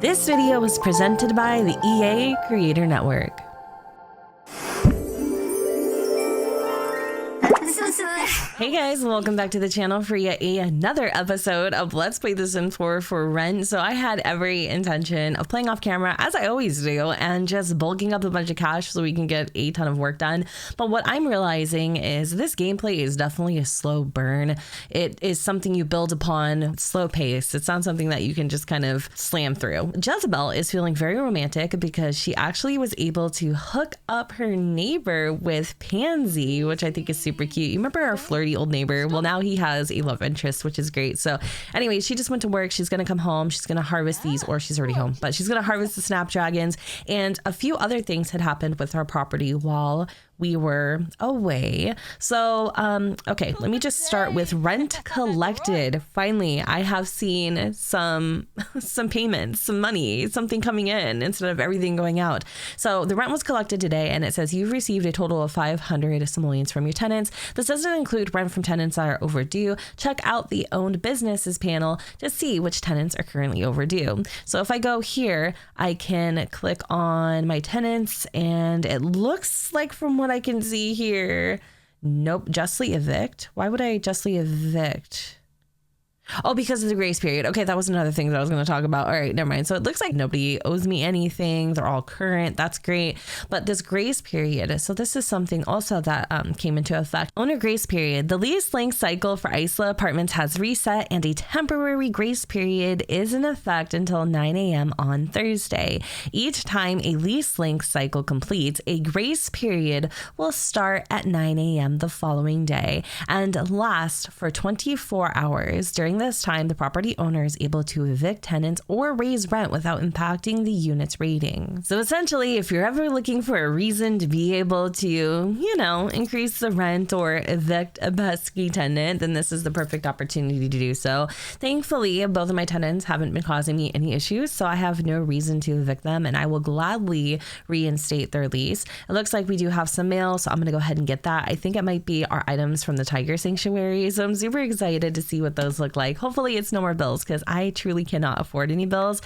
This video was presented by the EA Creator Network. Hey guys, welcome back to the channel for yet another episode of Let's Play The Sims 4 for Rent. So I had every intention of playing off camera, as I always do, and just bulking up a bunch of cash so we can get a ton of work done. But what I'm realizing is this gameplay is definitely a slow burn. It is something you build upon slow pace. It's not something that you can just kind of slam through. Jezabelle is feeling very romantic because she actually was able to hook up her neighbor with Pansy, which I think is super cute. You remember our flirty old neighbor? Well, now he has a love interest, which is great. So anyway, she just went to work. She's going to come home. She's going to harvest these, or she's already home, but she's going to harvest the snapdragons. And a few other things had happened with our property while we were away. So, okay, let me just start with rent collected. Finally, I have seen some payments, some money, something coming in instead of everything going out. So the rent was collected today, and it says you've received a total of 500 simoleons from your tenants. This doesn't include rent from tenants that are overdue. Check out the owned businesses panel to see which tenants are currently overdue. So if I go here, I can click on my tenants, and it looks like, from what I can see here, nope, justly evict. Why would I justly evict? Oh, because of the grace period. Okay, that was another thing that I was going to talk about. All right, never mind. So it looks like nobody owes me anything. They're all current. That's great. But this grace period, so this is something also that came into effect. Owner grace period. The lease length cycle for Isla Apartments has reset, and a temporary grace period is in effect until 9 a.m. on Thursday. Each time a lease length cycle completes, a grace period will start at 9 a.m. the following day and last for 24 hours. During this time, the property owner is able to evict tenants or raise rent without impacting the unit's rating. So essentially, if you're ever looking for a reason to be able to, you know, increase the rent or evict a pesky tenant, then this is the perfect opportunity to do so. Thankfully, both of my tenants haven't been causing me any issues, so I have no reason to evict them, and I will gladly reinstate their lease. It looks like we do have some mail, so I'm going to go ahead and get that. I think it might be our items from the Tiger Sanctuary, so I'm super excited to see what those look like. Hopefully it's no more bills, because I truly cannot afford any bills.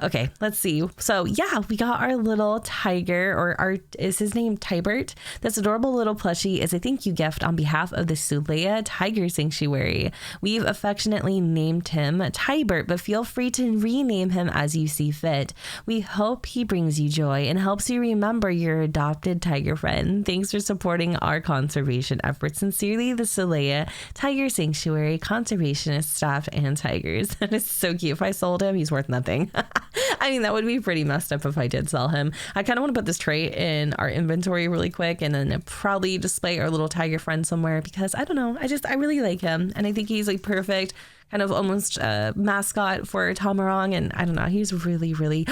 Okay, let's see. So yeah, we got our little tiger, or is his name Tybert? This adorable little plushie is a thank you gift on behalf of the Sulea Tiger Sanctuary. We've affectionately named him Tybert, but feel free to rename him as you see fit. We hope he brings you joy and helps you remember your adopted tiger friend. Thanks for supporting our conservation efforts. Sincerely, the Sulea Tiger Sanctuary Conservationist Staff and Tigers. That is so cute. If I sold him, he's worth nothing. I mean, that would be pretty messed up if I did sell him. I kind of want to put this trait in our inventory really quick, and then probably display our little tiger friend somewhere, because I don't know, I really like him, and I think he's like perfect kind of almost mascot for Tamarong, and I don't know, he's really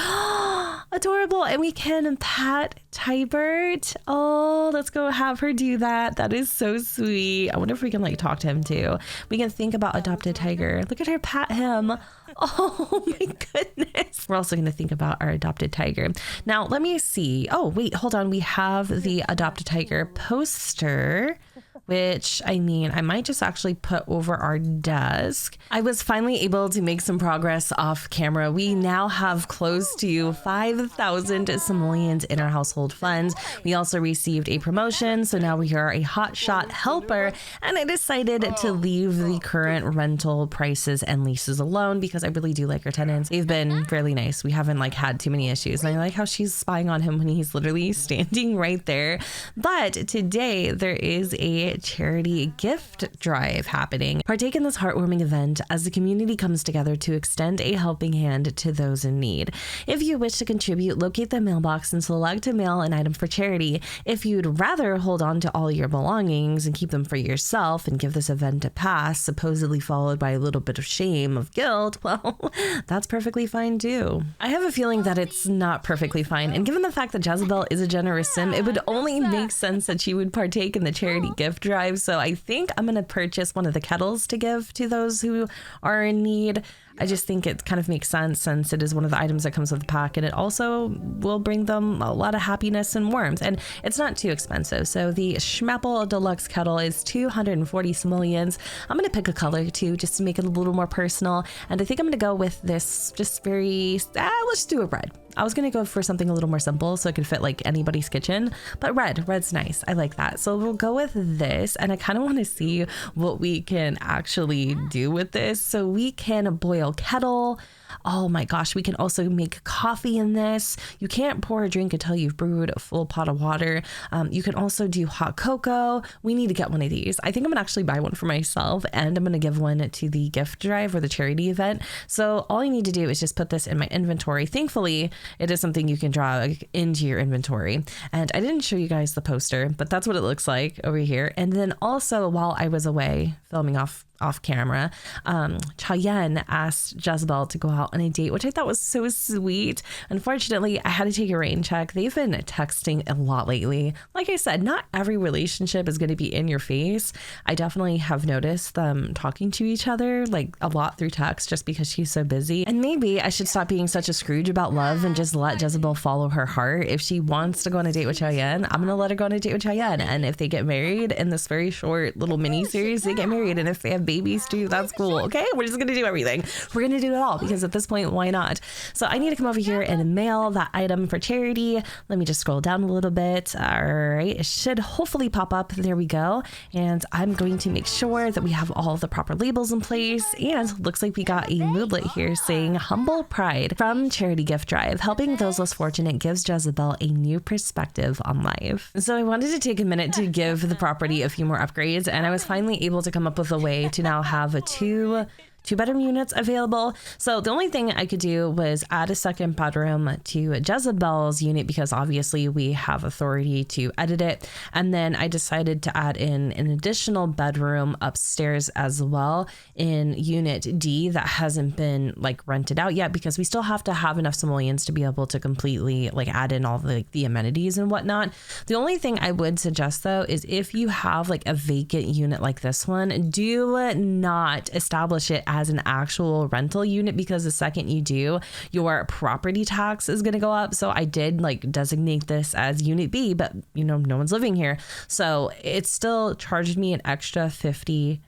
adorable. And we can pat Tybert. Oh, let's go have her do that. That is so sweet. I wonder if we can like talk to him too. We can think about adopted tiger. Look at her pat him. Oh my goodness. We're also going to think about our adopted tiger. Now, let me see. Oh, wait, hold on. We have the adopted tiger poster, which, I mean, I might just actually put over our desk. I was finally able to make some progress off camera. We now have close to 5,000 simoleons in our household funds. We also received a promotion, so now we are a hotshot helper, and I decided to leave the current rental prices and leases alone because I really do like our tenants. They've been fairly nice. We haven't like had too many issues, and I like how she's spying on him when he's literally standing right there. But today there is a charity gift drive happening. Partake in this heartwarming event as the community comes together to extend a helping hand to those in need. If you wish to contribute, locate the mailbox and select to mail an item for charity. If you'd rather hold on to all your belongings and keep them for yourself and give this event a pass, supposedly followed by a little bit of shame of guilt, well, that's perfectly fine too. I have a feeling that it's not perfectly fine, and given the fact that Jezabelle is a generous sim, it would only make sense that she would partake in the charity gift drive. So I think I'm going to purchase one of the kettles to give to those who are in need. I just think it kind of makes sense since it is one of the items that comes with the pack, and it also will bring them a lot of happiness and warmth, and it's not too expensive. So the Schmappel Deluxe Kettle is 240 simoleons. I'm going to pick a color too, just to make it a little more personal. And I think I'm going to go with this just very, let's do a red. I was going to go for something a little more simple so it could fit like anybody's kitchen, but red's nice. I like that. So we'll go with this, and I kind of want to see what we can actually do with this. So we can boil kettle. Oh my gosh, we can also make coffee in this. You can't pour a drink until you've brewed a full pot of water. You can also do hot cocoa. We need to get one of these. I think I'm gonna actually buy one for myself, and I'm gonna give one to the gift drive or the charity event. So all I need to do is just put this in my inventory. Thankfully, it is something you can draw into your inventory. And I didn't show you guys the poster, but that's what it looks like over here. And then also, while I was away filming off camera, Chayanne asked Jezabelle to go out on a date, which I thought was so sweet. Unfortunately, I had to take a rain check. They've been texting a lot lately. Like I said, not every relationship is going to be in your face. I definitely have noticed them talking to each other like a lot through text just because she's so busy. And maybe I should stop being such a Scrooge about love and just let Jezabelle follow her heart. If she wants to go on a date with Chayanne, I'm going to let her go on a date with Chayanne. And if they get married in this very short little mini series, they get married. And if they have babies too, that's cool. Okay, we're just gonna do everything. We're gonna do it all because at this point, why not? So I need to come over here and mail that item for charity. Let me just scroll down a little bit. All right, it should hopefully pop up. There we go. And I'm going to make sure that we have all the proper labels in place. And looks like we got a moodlet here saying humble pride from charity gift drive. Helping those less fortunate gives Jezabelle a new perspective on life. So I wanted to take a minute to give the property a few more upgrades, and I was finally able to come up with a way to now have a two-bedroom units available. So the only thing I could do was add a second bedroom to Jezabelle's unit because obviously we have authority to edit it. And then I decided to add in an additional bedroom upstairs as well in unit D that hasn't been like rented out yet because we still have to have enough simoleons to be able to completely like add in all the amenities and whatnot. The only thing I would suggest though is if you have like a vacant unit like this one, do not establish it as an actual rental unit because the second you do, your property tax is going to go up. So I did like designate this as unit B, but you know, no one's living here. So it still charged me an extra $50.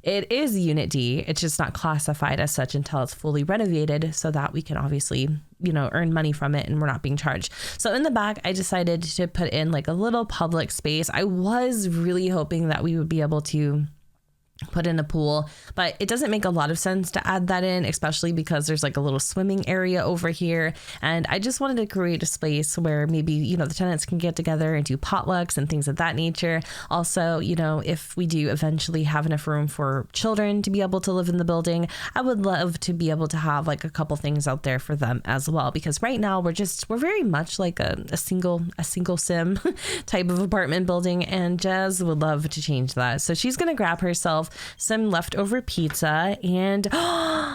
It is unit D. It's just not classified as such until it's fully renovated so that we can obviously, you know, earn money from it and we're not being charged. So in the back, I decided to put in like a little public space. I was really hoping that we would be able to put in a pool, but it doesn't make a lot of sense to add that in, especially because there's like a little swimming area over here. And I just wanted to create a space where maybe, you know, the tenants can get together and do potlucks and things of that nature. Also, you know, if we do eventually have enough room for children to be able to live in the building, I would love to be able to have like a couple things out there for them as well. Because right now we're very much like a single sim type of apartment building, and Jez would love to change that. So she's going to grab herself some leftover pizza, and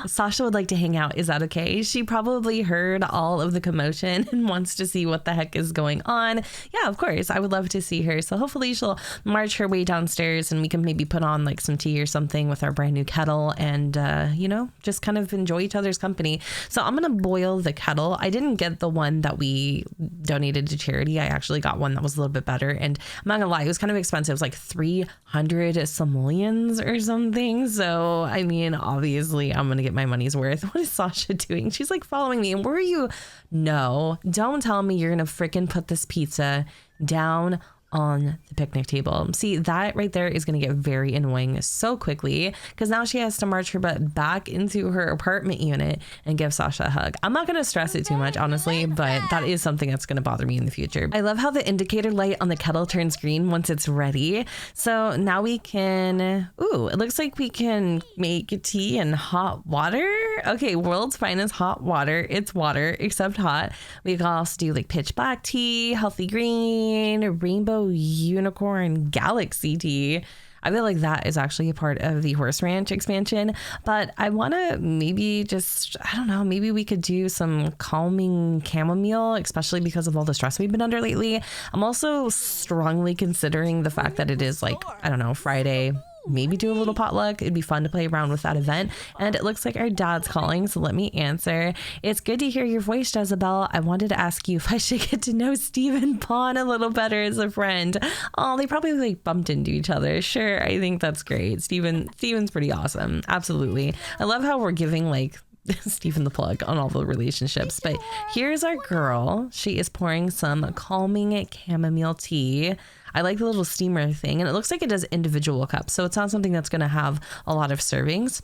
Sasha would like to hang out. Is that okay? She probably heard all of the commotion and wants to see what the heck is going on. Yeah, of course. I would love to see her. So hopefully she'll march her way downstairs and we can maybe put on like some tea or something with our brand new kettle and, you know, just kind of enjoy each other's company. So I'm going to boil the kettle. I didn't get the one that we donated to charity. I actually got one that was a little bit better. And I'm not gonna lie, it was kind of expensive. It was like 300 simoleons or something. So, I mean, obviously I'm going to get my money's worth. What is Sasha doing? She's like following me. And where are you? No, don't tell me you're going to freaking put this pizza down on the picnic table. See, that right there is going to get very annoying so quickly because now she has to march her butt back into her apartment unit and give Sasha a hug. I'm not going to stress it too much, honestly, but that is something that's going to bother me in the future. I love how the indicator light on the kettle turns green once it's ready. So now we can, ooh, it looks like we can make tea in hot water. Okay, world's finest hot water. It's water except hot. We can also do like pitch black tea, healthy green, rainbow unicorn galaxy tea. I feel like that is actually a part of the horse ranch expansion, but I want to maybe just, I don't know, maybe we could do some calming chamomile, especially because of all the stress we've been under lately. I'm also strongly considering the fact that it is like, I don't know, Friday maybe do a little potluck. It'd be fun to play around with that event. And it looks like our dad's calling, so let me answer. It's good to hear your voice, Jezabelle. I wanted to ask you if I should get to know Steve and Pawn a little better as a friend. Oh, they probably like bumped into each other. Sure, I think that's great. Steven's pretty awesome. Absolutely. I love how we're giving like Stephen the plug on all the relationships. But here's our girl. She is pouring some calming chamomile tea. I like the little steamer thing, and it looks like it does individual cups, so it's not something that's going to have a lot of servings.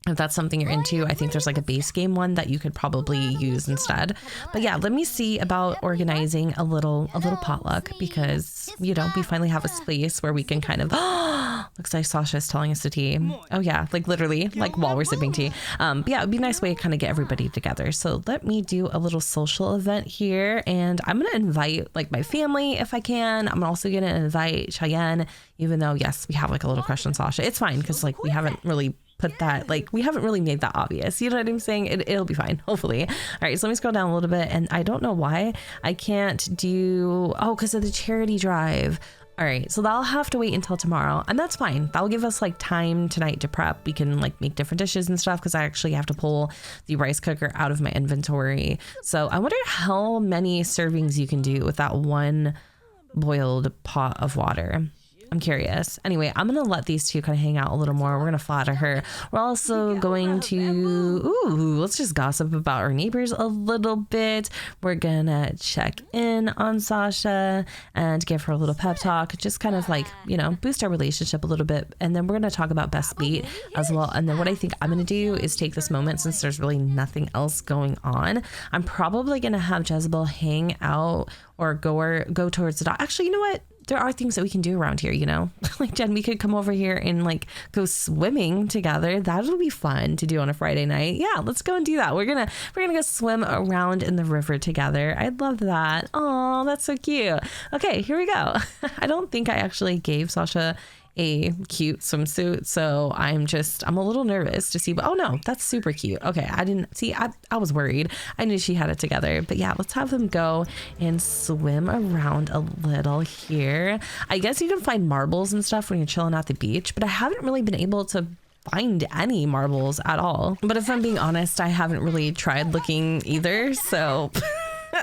If that's something you're into, I think there's like a base game one that you could probably use instead. But yeah, let me see about organizing a little potluck, because, you know, we finally have a space where we can kind of, looks like Sasha's telling us to tea. Oh yeah, like literally, like while we're sipping tea. But yeah, it'd be a nice way to kind of get everybody together. So let me do a little social event here, and I'm going to invite like my family if I can. I'm also going to invite Cheyenne, even though, yes, we have like a little crush on Sasha. It's fine, because like we haven't really put that, like we haven't really made that obvious, you know what I'm saying? It'll be fine, hopefully. All right, so let me scroll down a little bit, and I don't know why I can't do, oh, because of the charity drive. All right, so that'll have to wait until tomorrow, and that's fine. That'll give us like time tonight to prep. We can like make different dishes and stuff, because I actually have to pull the rice cooker out of my inventory. So I wonder how many servings you can do with that one boiled pot of water. I'm curious. Anyway, I'm going to let these two kind of hang out a little more. We're going to flatter her. We're also going to, let's just gossip about our neighbors a little bit. We're going to check in on Sasha and give her a little pep talk. Just kind of like, you know, boost our relationship a little bit. And then we're going to talk about best beat as well. And then what I think I'm going to do is take this moment, since there's really nothing else going on. I'm probably going to have Jezabelle hang out or go towards the dock. Actually, you know what? There are things that we can do around here, you know, like Jen, we could come over here and like go swimming together. That'll be fun to do on a Friday night. Yeah, let's go and do that. We're gonna go swim around in the river together. I'd love that. Oh, that's so cute. Okay, here we go. I don't think I actually gave Sasha a cute swimsuit, so I'm a little nervous to see, but oh no, that's super cute. Okay, I didn't see, I was worried. I knew she had it together, but yeah, let's have them go and swim around a little here. I guess you can find marbles and stuff when you're chilling at the beach, but I haven't really been able to find any marbles at all. But if I'm being honest, I haven't really tried looking either, so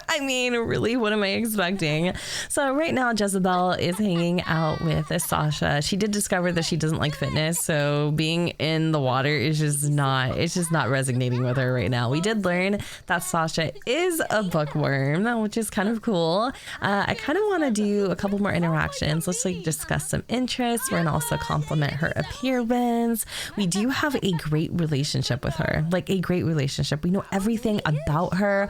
I mean, really, what am I expecting? So right now, Jezabelle is hanging out with Sasha. She did discover that she doesn't like fitness, so being in the water is just not resonating with her right now. We did learn that Sasha is a bookworm, which is kind of cool. I kind of want to do a couple more interactions. Let's like discuss some interests. We're gonna also compliment her appearance. We do have a great relationship with her, like a great relationship. We know everything about her.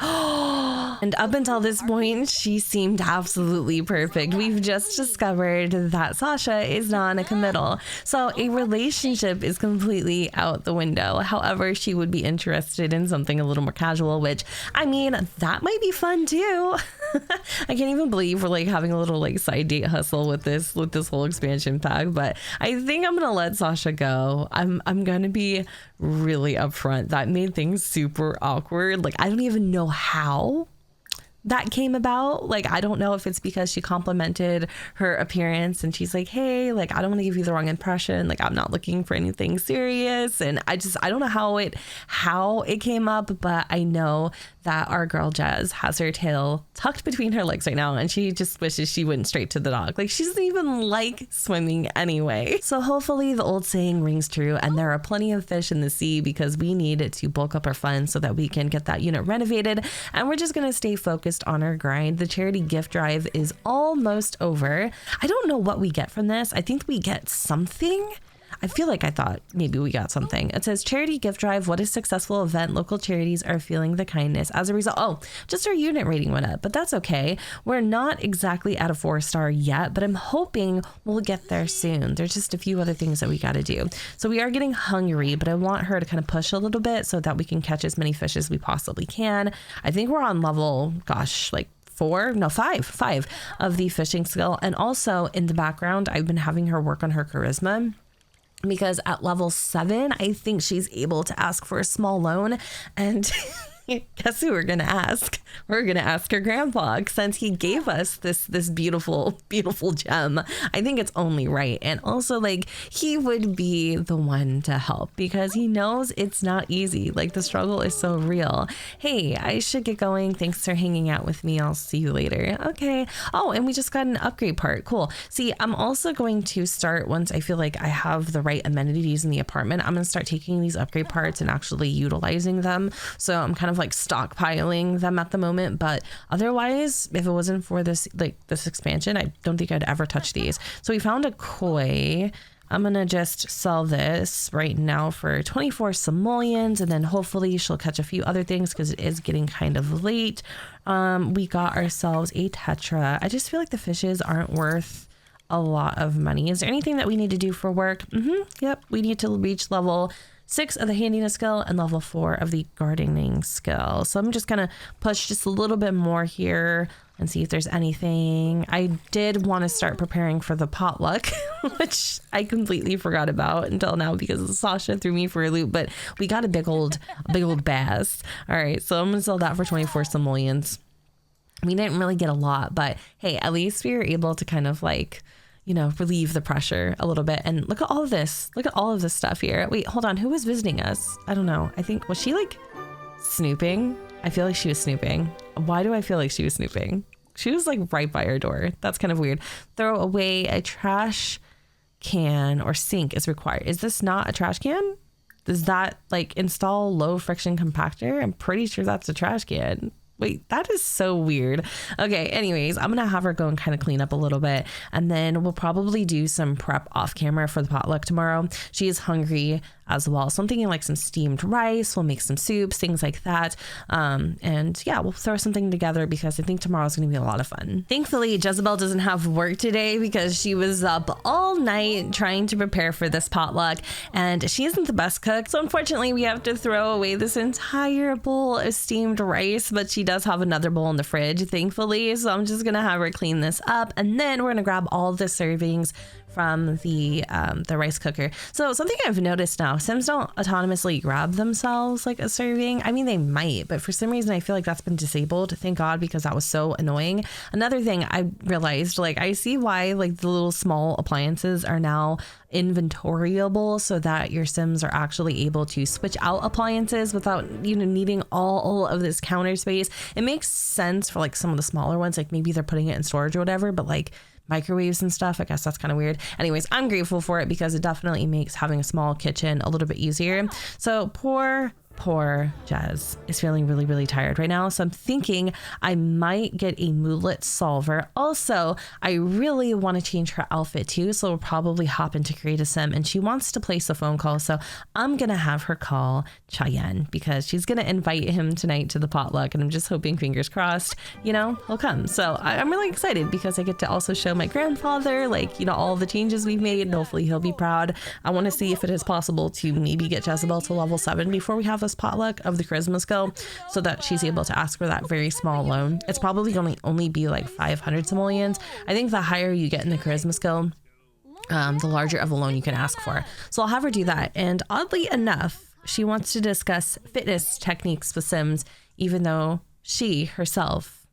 And up until this point, she seemed absolutely perfect. We've just discovered that Sasha is non-committal. So a relationship is completely out the window. However, she would be interested in something a little more casual, which, I mean, that might be fun too. I can't even believe we're like having a little like side date hustle with this whole expansion pack, but I think I'm gonna let Sasha go. I'm gonna be really upfront. That made things super awkward. Like, I don't even know how that came about. Like, I don't know if it's because she complimented her appearance and she's like, hey, like, I don't want to give you the wrong impression. Like, I'm not looking for anything serious. And I don't know how it came up, but I know that our girl Jez has her tail tucked between her legs right now, and she just wishes she went straight to the dock. Like, she doesn't even like swimming anyway. So hopefully the old saying rings true, and there are plenty of fish in the sea, because we need to bulk up our funds so that we can get that unit renovated. And we're just going to stay focused on our grind. The charity gift drive is almost over. I don't know what we get from this. I think we get something. I feel like I thought maybe we got something. It says charity gift drive. What a successful event. Local charities are feeling the kindness. As a result, just our unit rating went up, but that's okay. We're not exactly at a 4-star yet, but I'm hoping we'll get there soon. There's just a few other things that we got to do. So we are getting hungry, but I want her to kind of push a little bit so that we can catch as many fish as we possibly can. I think we're on level, like 5 of the fishing skill. And also in the background, I've been having her work on her charisma, because at level 7, I think she's able to ask for a small loan. And guess who we're going to ask? We're gonna ask her grandpa, since he gave us this beautiful gem. I think it's only right. And also, like, he would be the one to help because he knows it's not easy. Like, the struggle is so real. Hey, I should get going. Thanks for hanging out with me. I'll see you later. Okay. Oh, and we just got an upgrade part. Cool. See, I'm also going to start, once I feel like I have the right amenities in the apartment, I'm gonna start taking these upgrade parts and actually utilizing them. So I'm kind of like stockpiling them at the moment, but otherwise, if it wasn't for this expansion, I don't think I'd ever touch these. So we found a koi. I'm gonna just sell this right now for 24 simoleons, and then hopefully she'll catch a few other things because it is getting kind of late. We got ourselves a tetra. I just feel like the fishes aren't worth a lot of money. Is there anything that we need to do for work? Yep, we need to reach level 6 of the handiness skill and level 4 of the gardening skill. So I'm just gonna push just a little bit more here and see if there's anything. I did want to start preparing for the potluck, which I completely forgot about until now because Sasha threw me for a loop, but we got a big old bass. All right, so I'm gonna sell that for 24 simoleons. We didn't really get a lot, but hey, at least we were able to kind of like, you know, relieve the pressure a little bit. And look at all of this. Look at all of this stuff here. Wait, hold on. Who was visiting us? I don't know. I think, was she like snooping? I feel like she was snooping. Why do I feel like she was snooping? She was like right by our door. That's kind of weird. Throw away a trash can or sink is required. Is this not a trash can? Does that like install low friction compactor? I'm pretty sure that's a trash can. Wait, that is so weird. Okay, anyways, I'm gonna have her go and kind of clean up a little bit, and then we'll probably do some prep off camera for the potluck tomorrow. She is hungry as well, so I'm thinking like some steamed rice, we'll make some soups, things like that. And yeah, we'll throw something together because I think tomorrow's gonna be a lot of fun. Thankfully, Jezabelle doesn't have work today because she was up all night trying to prepare for this potluck, and she isn't the best cook. So unfortunately, we have to throw away this entire bowl of steamed rice, but she does have another bowl in the fridge, thankfully. So I'm just gonna have her clean this up, and then we're gonna grab all the servings from the rice cooker. So something I've noticed now, Sims don't autonomously grab themselves like a serving. I mean, they might, but for some reason I feel like that's been disabled. Thank God, because that was so annoying. Another thing I realized, like, I see why like the little small appliances are now inventoriable, so that your Sims are actually able to switch out appliances without, you know, needing all of this counter space. It makes sense for like some of the smaller ones, like maybe they're putting it in storage or whatever, but like microwaves and stuff, I guess that's kind of weird. Anyways, I'm grateful for it because it definitely makes having a small kitchen a little bit easier. So poor Jez is feeling really tired right now. So I'm thinking I might get a moodlet solver. Also, I really want to change her outfit too. So we'll probably hop into Create a Sim, and she wants to place a phone call. So I'm going to have her call Cheyenne because she's going to invite him tonight to the potluck. And I'm just hoping, fingers crossed, you know, he'll come. So I'm really excited because I get to also show my grandfather, like, you know, all the changes we've made, and hopefully he'll be proud. I want to see if it is possible to maybe get Jezabelle to level 7 before we have this potluck of the charisma skill, so that she's able to ask for that very small loan. It's probably going to only be like 500 simoleons. I think the higher you get in the charisma skill, the larger of a loan you can ask for. So I'll have her do that. And oddly enough, she wants to discuss fitness techniques with Sims, even though she herself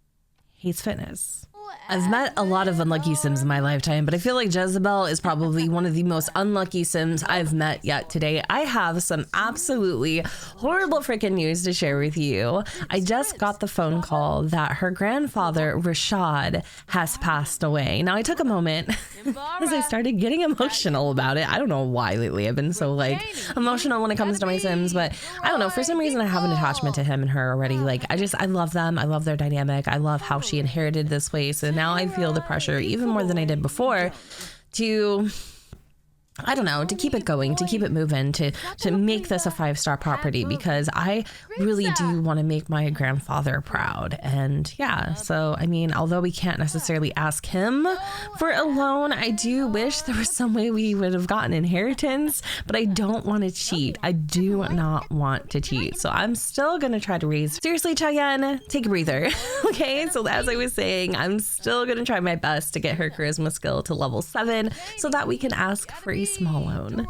hates fitness. I've met a lot of unlucky Sims in my lifetime, but I feel like Jezabelle is probably one of the most unlucky Sims I've met yet today. I have some absolutely horrible freaking news to share with you. I just got the phone call that her grandfather, Rashad, has passed away. Now, I took a moment as I started getting emotional about it. I don't know why lately I've been so like emotional when it comes to my Sims, but I don't know. For some reason, I have an attachment to him and her already. Like, I love them. I love their dynamic. I love how she inherited this place. And now I feel the pressure even more than I did before to, I don't know, to keep it going, to keep it moving, to make this a 5-star property, because I really do want to make my grandfather proud. And yeah, so I mean, although we can't necessarily ask him for a loan, I do wish there was some way we would have gotten inheritance, but I don't want to cheat. I do not want to cheat. So I'm still going to try to raise. Seriously, Cheyenne, take a breather. Okay, so as I was saying, I'm still going to try my best to get her charisma skill to level 7 so that we can ask for a small loan.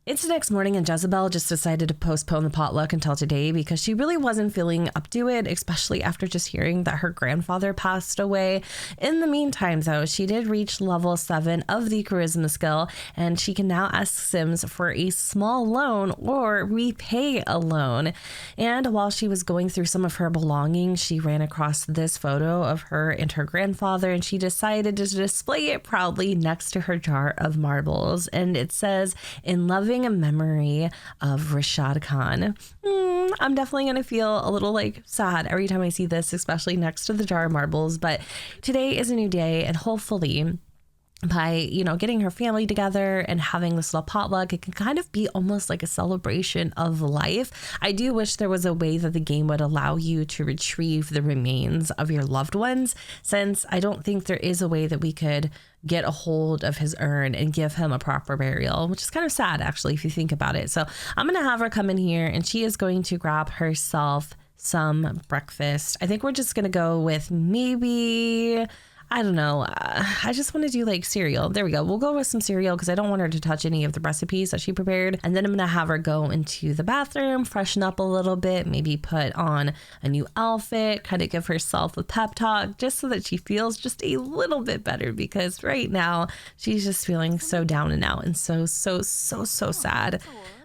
It's the next morning and Jezabelle just decided to postpone the potluck until today because she really wasn't feeling up to it, especially after just hearing that her grandfather passed away. In the meantime, though, she did reach level 7 of the charisma skill, and she can now ask Sims for a small loan or repay a loan. And while she was going through some of her belongings, she ran across this photo of her and her grandfather, and she decided to display it proudly next to her jar of marbles. And it says, "In loving a memory of Rashad Khan." I'm definitely going to feel a little like sad every time I see this, especially next to the jar of marbles. But today is a new day, and hopefully by, getting her family together and having this little potluck, it can kind of be almost like a celebration of life. I do wish there was a way that the game would allow you to retrieve the remains of your loved ones, since I don't think there is a way that we could get a hold of his urn and give him a proper burial, which is kind of sad, actually, if you think about it. So I'm going to have her come in here, and she is going to grab herself some breakfast. I think we're just going to go with maybe, I don't know. I just want to do like cereal. There we go. We'll go with some cereal because I don't want her to touch any of the recipes that she prepared. And then I'm going to have her go into the bathroom, freshen up a little bit, maybe put on a new outfit, kind of give herself a pep talk just so that she feels just a little bit better, because right now she's just feeling so down and out and so sad.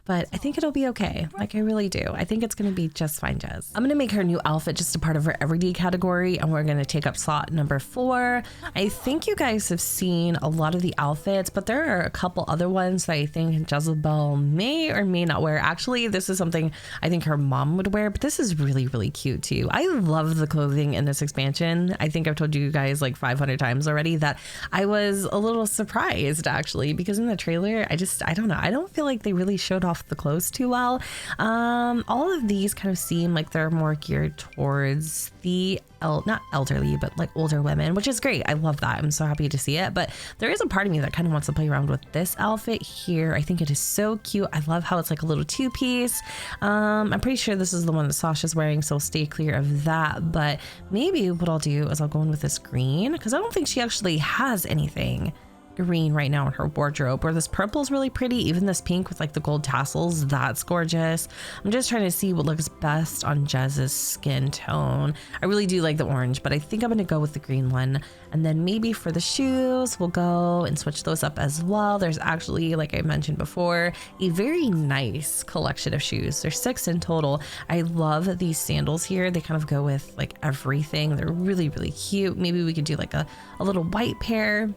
But I think it'll be okay. Like, I really do. I think it's going to be just fine, Jez. I'm going to make her new outfit just a part of her everyday category, and we're going to take up slot number 4. I think you guys have seen a lot of the outfits, but there are a couple other ones that I think Jezabelle may or may not wear. Actually, this is something I think her mom would wear, but this is really, really cute too. I love the clothing in this expansion. I think I've told you guys like 500 times already that I was a little surprised, actually, because in the trailer, I don't know. I don't feel like they really showed off the clothes too well. All of these kind of seem like they're more geared towards the not elderly, but like older women, which is great. I love that. I'm so happy to see it. But there is a part of me that kind of wants to play around with this outfit here. I think it is so cute. I love how it's like a little 2-piece. I'm pretty sure this is the one that Sasha's wearing, so I'll stay clear of that. But maybe what I'll do is I'll go in with this green, because I don't think she actually has anything green right now in her wardrobe. Where this purple is really pretty, even this pink with like the gold tassels, that's gorgeous. I'm just trying to see what looks best on Jez's skin tone. I really do like the orange, but I think I'm gonna go with the green one. And then maybe for the shoes, we'll go and switch those up as well. There's actually, like I mentioned before, a very nice collection of shoes. There's 6 in total. I love these sandals here. They kind of go with like everything. They're really, really cute. Maybe we could do like a little white pair,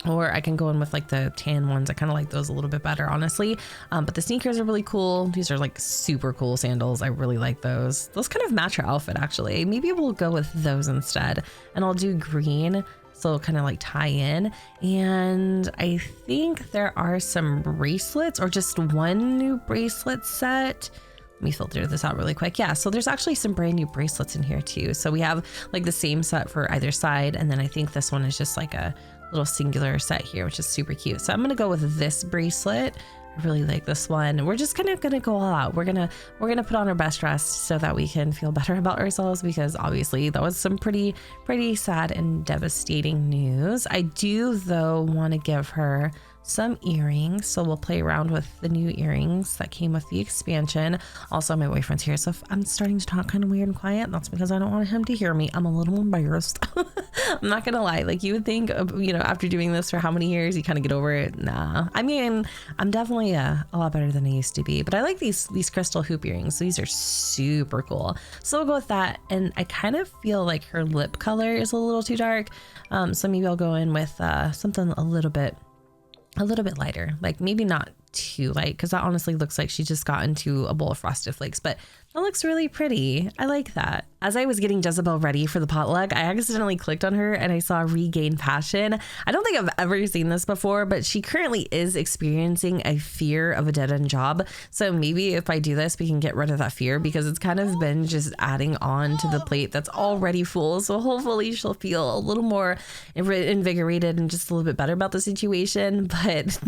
or I can go in with like the tan ones. I kind of like those a little bit better, honestly. But the sneakers are really cool. These are like super cool sandals. I really like those. Those kind of match her outfit, actually. Maybe we'll go with those instead. And I'll do green, so it'll kind of like tie in. And I think there are some bracelets, or just one new bracelet set. Let me filter this out really quick. Yeah, so there's actually some brand new bracelets in here too. So we have like the same set for either side. And then I think this one is just like a little singular set here, which is super cute. So I'm gonna go with this bracelet. I really like this one. We're just kind of gonna go all out. We're gonna put on our best dress so that we can feel better about ourselves, because obviously that was some pretty sad and devastating news. I do though want to give her some earrings, so we'll play around with the new earrings that came with the expansion. Also, my boyfriend's here, so if I'm starting to talk kind of weird and quiet, that's because I don't want him to hear me. I'm a little embarrassed. I'm not gonna lie. Like, you would think, after doing this for how many years, you kind of get over it. Nah, I mean, I'm definitely a lot better than I used to be, but I like these crystal hoop earrings. So these are super cool. So we'll go with that. And I kind of feel like her lip color is a little too dark, so maybe I'll go in with something a little bit lighter, like maybe not too light, because that honestly looks like she just got into a bowl of Frosted Flakes, but that looks really pretty. I like that. As I was getting Jezabelle ready for the potluck, I accidentally clicked on her and I saw Regain Passion. I don't think I've ever seen this before, but she currently is experiencing a fear of a dead-end job. So maybe if I do this, we can get rid of that fear, because it's kind of been just adding on to the plate that's already full. So hopefully she'll feel a little more invigorated and just a little bit better about the situation. But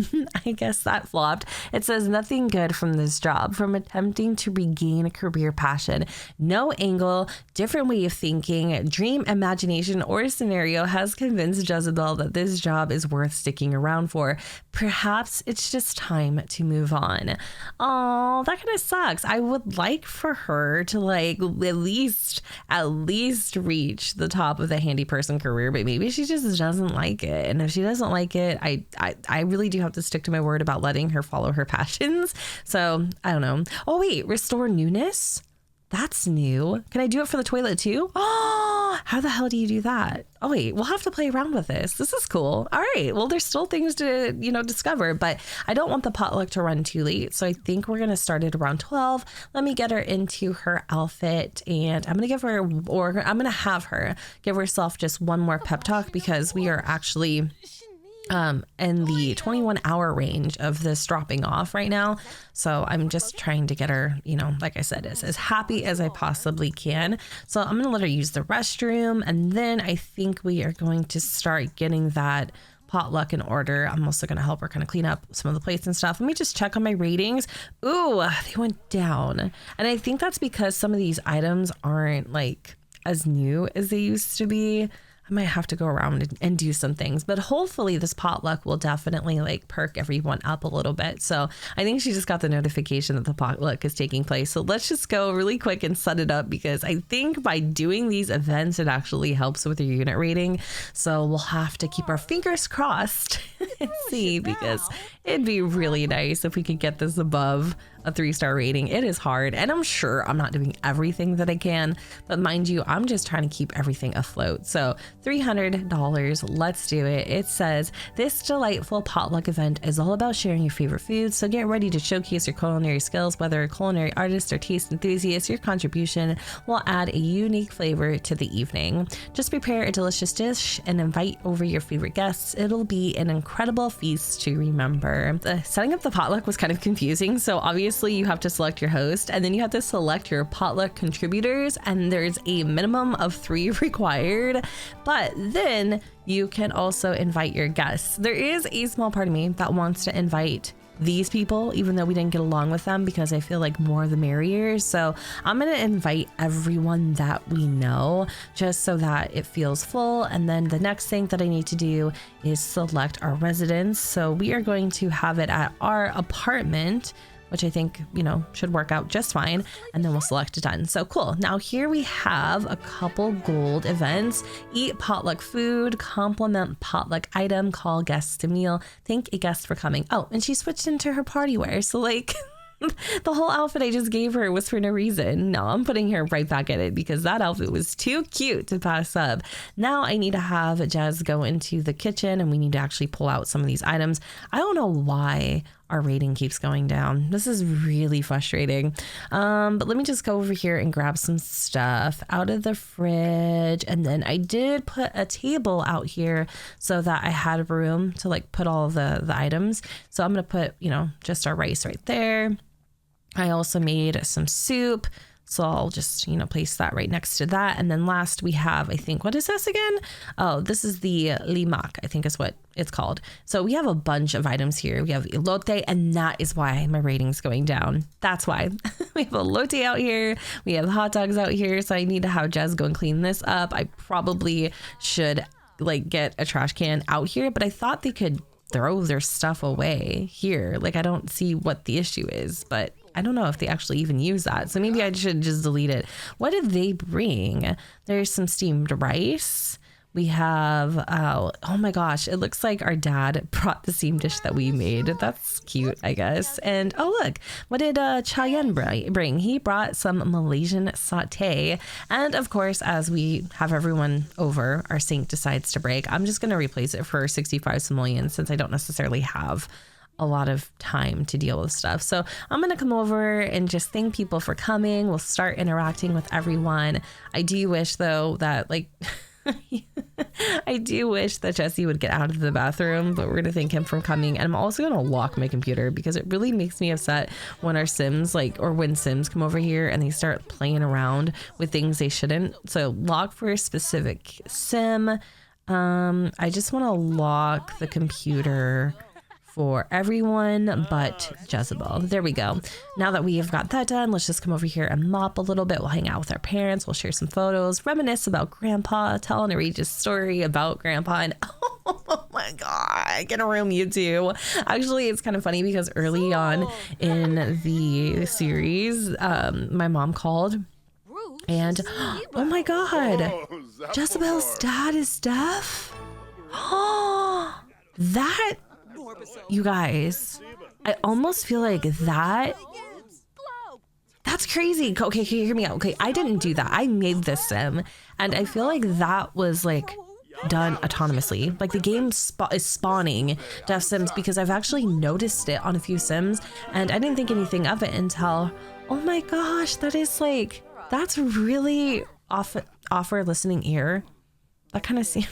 I guess that flopped. It says nothing good from this job, from attempting to regain a career career passion. No angle, different way of thinking, dream, imagination, or scenario has convinced Jezabelle that this job is worth sticking around for. Perhaps it's just time to move on. Oh, that kind of sucks. I would like for her to like at least reach the top of the handy person career, but maybe she just doesn't like it. And if she doesn't like it, I really do have to stick to my word about letting her follow her passions. So I don't know. Oh wait, restore newness? That's new. Can I do it for the toilet too? Oh, how the hell do you do that? Oh wait, we'll have to play around with this. This is cool. All right, well, there's still things to, discover, but I don't want the potluck to run too late. So I think we're going to start at around 12. Let me get her into her outfit, and I'm going to have her give herself just one more pep talk, because we are actually in the 21-hour range of this dropping off right now. So I'm just trying to get her, like I said, as happy as I possibly can. So I'm going to let her use the restroom, and then I think we are going to start getting that potluck in order. I'm also going to help her kind of clean up some of the plates and stuff. Let me just check on my ratings. Ooh, they went down. And I think that's because some of these items aren't like as new as they used to be. I might have to go around and do some things, but hopefully this potluck will definitely like perk everyone up a little bit. So I think she just got the notification that the potluck is taking place. So let's just go really quick and set it up, because I think by doing these events, it actually helps with your unit rating. So we'll have to keep our fingers crossed and see, because it'd be really nice if we could get this above a 3-star rating. It is hard, and I'm sure I'm not doing everything that I can, but mind you, I'm just trying to keep everything afloat. So $300, let's do it. It says, this delightful potluck event is all about sharing your favorite foods, so get ready to showcase your culinary skills. Whether a culinary artist or taste enthusiast, your contribution will add a unique flavor to the evening. Just prepare a delicious dish and invite over your favorite guests. It'll be an incredible feast to remember. Setting up the potluck was kind of confusing, so obviously you have to select your host, and then you have to select your potluck contributors, and there's a minimum of 3 required, but then you can also invite your guests. There is a small part of me that wants to invite these people, even though we didn't get along with them, because I feel like more the merrier. So I'm going to invite everyone that we know, just so that it feels full. And then the next thing that I need to do is select our residence. So we are going to have it at our apartment, which I think, should work out just fine. And then we'll select done. So cool. Now here we have a couple gold events. Eat potluck food, compliment potluck item, call guests to meal, thank a guest for coming. Oh, and she switched into her party wear. So like the whole outfit I just gave her was for no reason. No, I'm putting her right back in it, because that outfit was too cute to pass up. Now I need to have Jez go into the kitchen, and we need to actually pull out some of these items. I don't know why our rating keeps going down. This is really frustrating. But let me just go over here and grab some stuff out of the fridge. And then I did put a table out here so that I had room to like put all the items. So I'm going to put, just our rice right there. I also made some soup, so I'll just, place that right next to that. And then last we have, I think, what is this again? Oh, this is the limak, I think is what it's called. So we have a bunch of items here. We have elote, and that is why my rating's going down. That's why. We have elote out here. We have hot dogs out here. So I need to have Jez go and clean this up. I probably should like get a trash can out here, but I thought they could throw their stuff away here. Like, I don't see what the issue is, but I don't know if they actually even use that. So maybe I should just delete it. What did they bring? There's some steamed rice. We have, oh my gosh, it looks like our dad brought the same dish that we made. That's cute, I guess. And oh, look, what did Chayan bring? He brought some Malaysian satay. And of course, as we have everyone over, our sink decides to break. I'm just going to replace it for 65 simoleons, since I don't necessarily have a lot of time to deal with stuff. So I'm going to come over and just thank people for coming. We'll start interacting with everyone. I do wish though that like, I do wish that Jesse would get out of the bathroom, but we're going to thank him for coming. And I'm also going to lock my computer, because it really makes me upset when our Sims when Sims come over here and they start playing around with things they shouldn't. So lock for a specific Sim. I just want to lock the computer for everyone but Jezabelle. There we go. Now that we have got that done, let's just come over here and mop a little bit. We'll hang out with our parents. We'll share some photos, reminisce about Grandpa, tell an outrageous story about Grandpa, and oh my God, get a room, you two. Actually, it's kind of funny because early on in the series, my mom called and oh my God, Jezabelle's dad is deaf. Oh, that, you guys, I almost feel like that's crazy. Okay, hear me out. Okay, I didn't do that. I made this sim, and I feel like that was like done autonomously. Like the game is spawning deaf sims because I've actually noticed it on a few sims, and I didn't think anything of it until, oh my gosh, that is like, that's really off our listening ear. That kind of seems,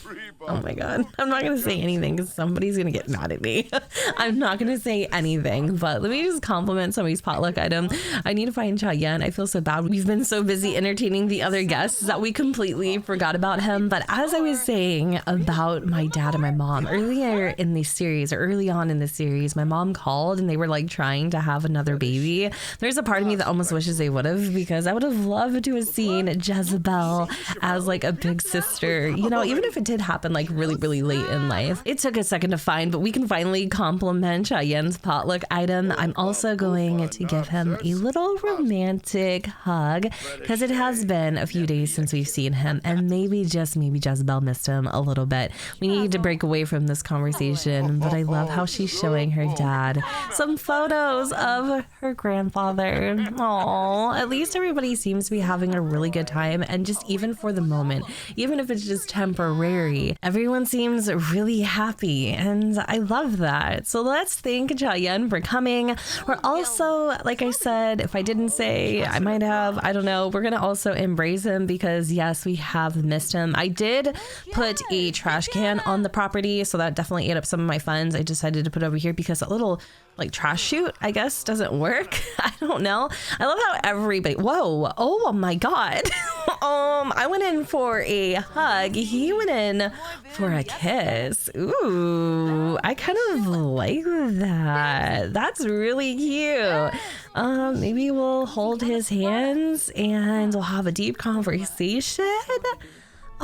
oh my God, I'm not going to say anything because somebody's going to get mad at me. I'm not going to say anything, but let me just compliment somebody's potluck item. I need to find Cheyenne. I feel so bad. We've been so busy entertaining the other guests that we completely forgot about him. But as I was saying about my dad and my mom earlier in the series, or early on in the series, my mom called and they were like trying to have another baby. There's a part of me that almost wishes they would have, because I would have loved to have seen Jezabelle as like a big sister, you know, even if it did happen like really, really late in life. It took a second to find, but we can finally compliment Cheyenne's potluck item. I'm also going to give him a little romantic hug because it has been a few days since we've seen him, and maybe, just maybe, Jezabelle missed him a little bit. We need to break away from this conversation, but I love how she's showing her dad some photos of her grandfather. Aww, at least everybody seems to be having a really good time, and just even for the moment, even if it's just temporary, everyone seems really happy, and I love that. So let's thank Cheyenne for coming. We're also, like I said, if I didn't say, I might have, I don't know, we're gonna also embrace him because yes, we have missed him. I did put a trash can on the property, so that definitely ate up some of my funds. I decided to put over here because a little like trash chute, I guess, doesn't work. I don't know. I love how everybody, whoa, oh my God. I went in for a hug. He went in for a kiss. Ooh, I kind of like that. That's really cute. Maybe we'll hold his hands and we'll have a deep conversation.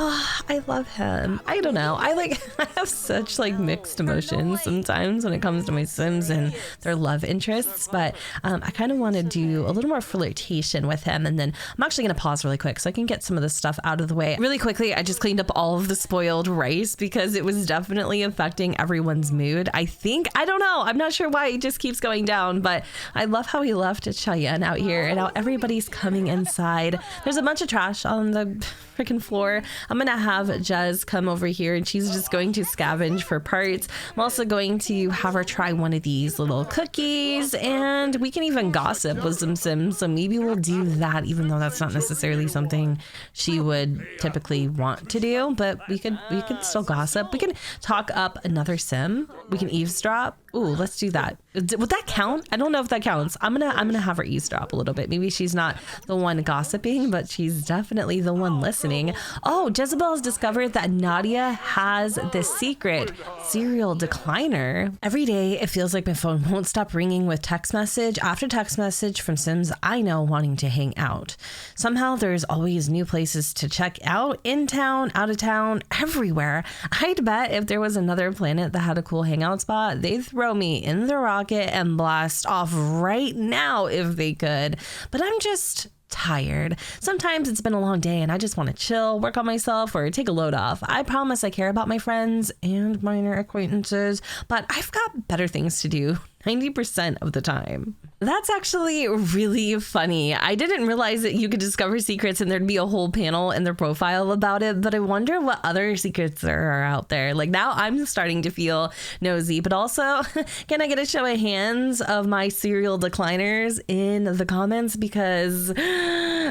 Oh, I love him. I don't know. I have such like mixed emotions sometimes when it comes to my Sims and their love interests, but I kind of want to do a little more flirtation with him. And then I'm actually going to pause really quick so I can get some of this stuff out of the way. Really quickly, I just cleaned up all of the spoiled rice because it was definitely affecting everyone's mood. I don't know. I'm not sure why it just keeps going down, but I love how he left Cheyenne out here and now everybody's coming inside. There's a bunch of trash on the freaking floor. I'm gonna have Jez come over here and she's just going to scavenge for parts. I'm also going to have her try one of these little cookies, and we can even gossip with some Sims, so maybe we'll do that, even though that's not necessarily something she would typically want to do, but we could still gossip. We can talk up another Sim. We can eavesdrop. Ooh, let's do that. Would that count? I don't know if that counts. I'm gonna have her eavesdrop a little bit. Maybe she's not the one gossiping, but she's definitely the one listening. Oh, Jezabelle has discovered that Nadia has this secret serial decliner. Every day, it feels like my phone won't stop ringing with text message after text message from Sims I know wanting to hang out. Somehow, there's always new places to check out, in town, out of town, everywhere. I'd bet if there was another planet that had a cool hangout spot, they'd throw me in the rocket and blast off right now if they could. But I'm just tired. Sometimes it's been a long day and I just want to chill, work on myself, or take a load off. I promise I care about my friends and minor acquaintances, but I've got better things to do 90% of the time. That's actually really funny. I didn't realize that you could discover secrets and there'd be a whole panel in their profile about it, but I wonder what other secrets there are out there. Like now I'm starting to feel nosy, but also can I get a show of hands of my serial decliners in the comments? Because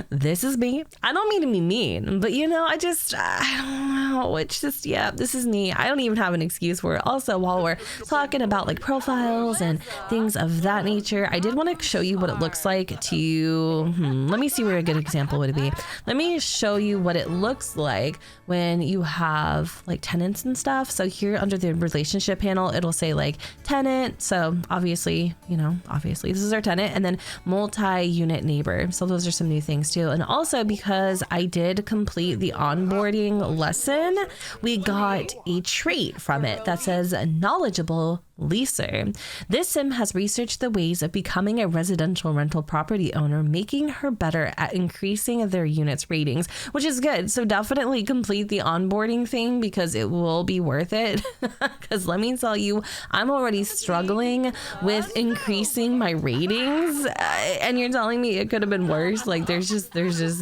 this is me. I don't mean to be mean, but you know, I don't know. It's just, yeah, this is me. I don't even have an excuse for it. Also, while we're talking about like profiles and things of that nature, I did want to show you what it looks like to, let me see where a good example would be. Let me show you what it looks like when you have like tenants and stuff. So here under the relationship panel, it'll say like tenant. So obviously, this is our tenant, and then multi-unit neighbor. So those are some new things too. And also because I did complete the onboarding lesson, we got a trait from it that says knowledgeable leaser. This sim has researched the ways of becoming a residential rental property owner, making her better at increasing their units ratings, which is good. So definitely complete the onboarding thing because it will be worth it. Because let me tell you, I'm already struggling with increasing my ratings, and you're telling me it could have been worse. Like there's just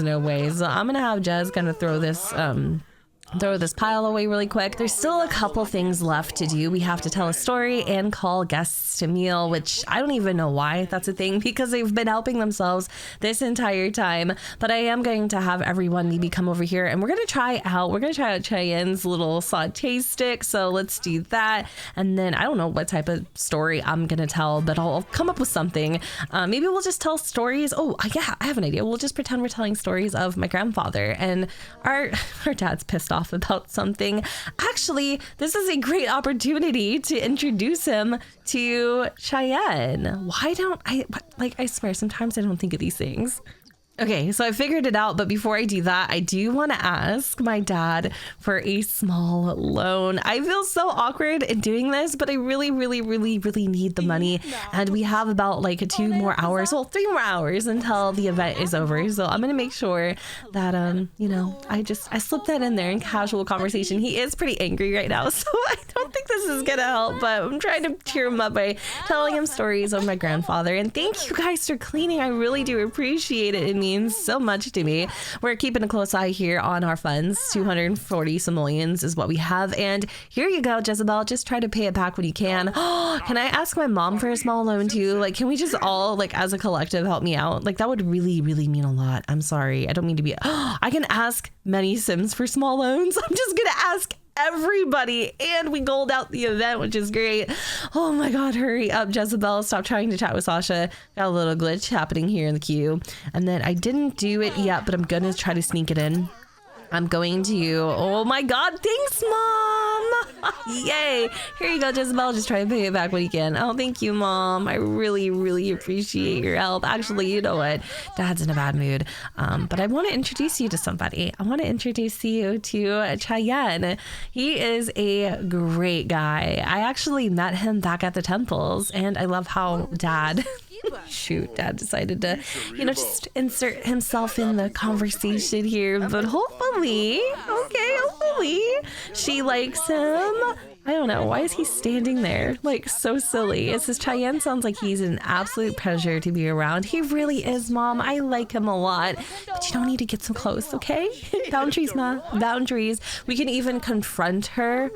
no way. So I'm gonna have Jez kind of throw this pile away really quick. There's still a couple things left to do. We have to tell a story and call guests to meal, which I don't even know why that's a thing because they've been helping themselves this entire time. But I am going to have everyone maybe come over here and we're going to try out Cheyenne's little saute stick. So let's do that. And then I don't know what type of story I'm going to tell, but I'll come up with something. Maybe we'll just tell stories. Oh, yeah, I have an idea. We'll just pretend we're telling stories of my grandfather, and our dad's pissed off about something. Actually, this is a great opportunity to introduce him to Cheyenne. Why don't I swear sometimes I don't think of these things. Okay, so I figured it out, but before I do that, I do want to ask my dad for a small loan. I feel so awkward in doing this, but I really, really, really, really need the money. And we have about like 3 more hours until the event is over. So I'm going to make sure that, I slip that in there in casual conversation. He is pretty angry right now, so I don't think this is going to help, but I'm trying to cheer him up by telling him stories of my grandfather. And thank you guys for cleaning. I really do appreciate it. It means so much to me. We're keeping a close eye here on our funds. 240 simoleons is what we have. And here you go, Jezabelle. Just try to pay it back when you can. Can I ask my mom for a small loan too? Like, can we just all, like, as a collective, help me out? Like, that would really, really mean a lot. I'm sorry. I don't mean to be. I can ask many Sims for small loans. I'm just going to ask everybody, and we gold out the event, which is great. Oh my god, hurry up, Jezabelle. Stop trying to chat with Sasha. Got a little glitch happening here in the queue. And then I didn't do it yet, but I'm gonna try to sneak it in. I'm going to, oh my god, thanks, Mom! Yay! Here you go, Jezabelle. Just try to pay it back when you can. Oh, thank you, Mom. I really, really appreciate your help. Actually, you know what? Dad's in a bad mood. But I want to introduce you to somebody. I want to introduce you to Cheyenne. He is a great guy. I actually met him back at the temples, and I love how Dad... Dad decided to, just insert himself in the conversation here, but hopefully she likes him. I don't know. Why is he standing there? Like, so silly. It says Cheyenne sounds like he's an absolute pleasure to be around. He really is, Mom. I like him a lot, but you don't need to get so close, okay? Boundaries, Ma. Boundaries. We can even confront her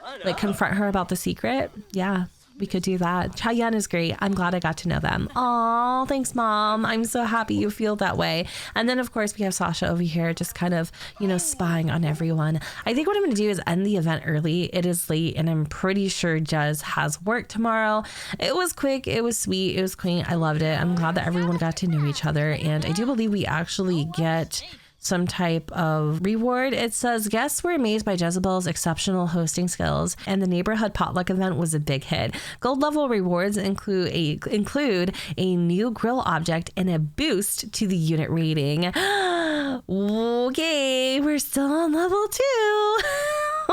about the secret. Yeah. We could do that. Cheyenne is great. I'm glad I got to know them. Aw, thanks, Mom. I'm so happy you feel that way. And then, of course, we have Sasha over here just kind of, spying on everyone. I think what I'm going to do is end the event early. It is late, and I'm pretty sure Jez has work tomorrow. It was quick. It was sweet. It was clean. I loved it. I'm glad that everyone got to know each other. And I do believe we actually get some type of reward. It says guests were amazed by Jezabelle's exceptional hosting skills, and the neighborhood potluck event was a big hit. Gold level rewards include a new grill object and a boost to the unit rating. Okay, we're still on level 2.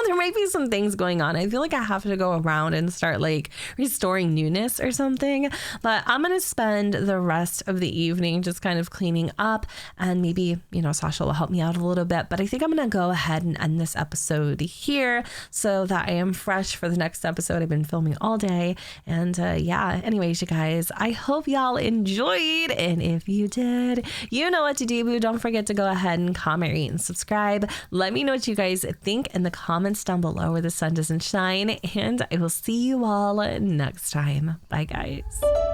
There might be some things going on. I feel like I have to go around and start like restoring newness or something, but I'm going to spend the rest of the evening just kind of cleaning up, and maybe, Sasha will help me out a little bit, but I think I'm going to go ahead and end this episode here so that I am fresh for the next episode. I've been filming all day, and anyways, you guys, I hope y'all enjoyed, and if you did, you know what to do, boo. Don't forget to go ahead and comment, rate, and subscribe. Let me know what you guys think in the comments down below where the sun doesn't shine, and I will see you all next time. Bye, guys.